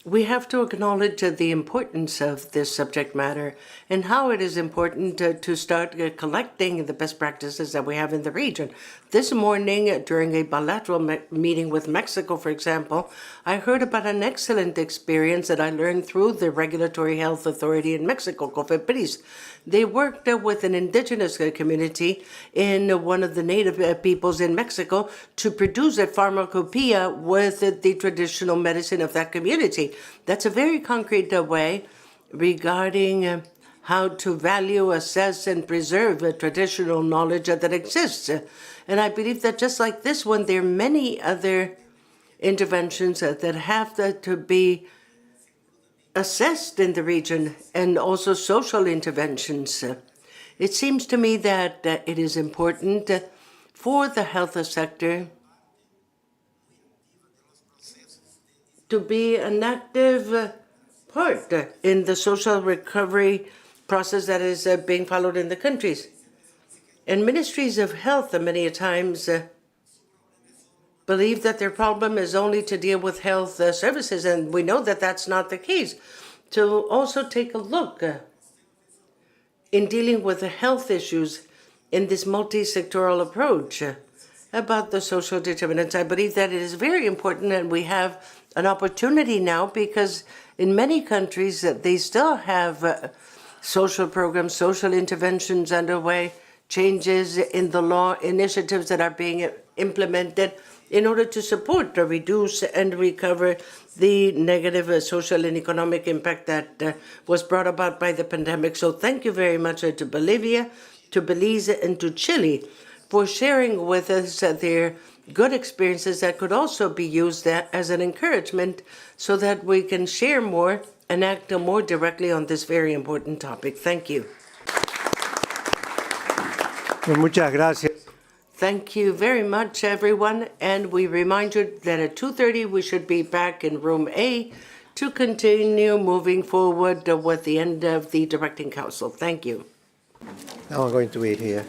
We have to acknowledge the importance of this subject matter and how it is important to start collecting the best practices that we have in the region. This morning, during a bilateral meeting with Mexico, for example, I heard about an excellent experience that I learned through the Regulatory Health Authority in Mexico, COFEPRIS. They worked with an indigenous community in one of the native peoples in Mexico to produce a pharmacopoeia with the traditional medicine of that community. That's a very concrete way regarding how to value, assess, and preserve traditional knowledge that exists. And I believe that just like this one, there are many other interventions that have to be assessed in the region, and also social interventions. It seems to me that it is important for the health sector to be an active part in the social recovery process that is being followed in the countries. And ministries of health many times believe that their problem is only to deal with health services, and we know that that's not the case. To also take a look in dealing with the health issues in this multi-sectoral approach about the social determinants. I believe that it is very important, and we have an opportunity now because in many countries they still have social programs, social interventions underway, changes in the law, initiatives that are being implemented in order to support or reduce and recover the negative social and economic impact that was brought about by the pandemic. So thank you very much to Bolivia, to Belize, and to Chile for sharing with us their good experiences that could also be used as an encouragement so that we can share more and act more directly on this very important topic. Thank you. Muchas gracias. Thank you very much, everyone. And we remind you that at 2:30 we should be back in room A to continue moving forward with the end of the Directing Council. Thank you. Now I'm going to eat here.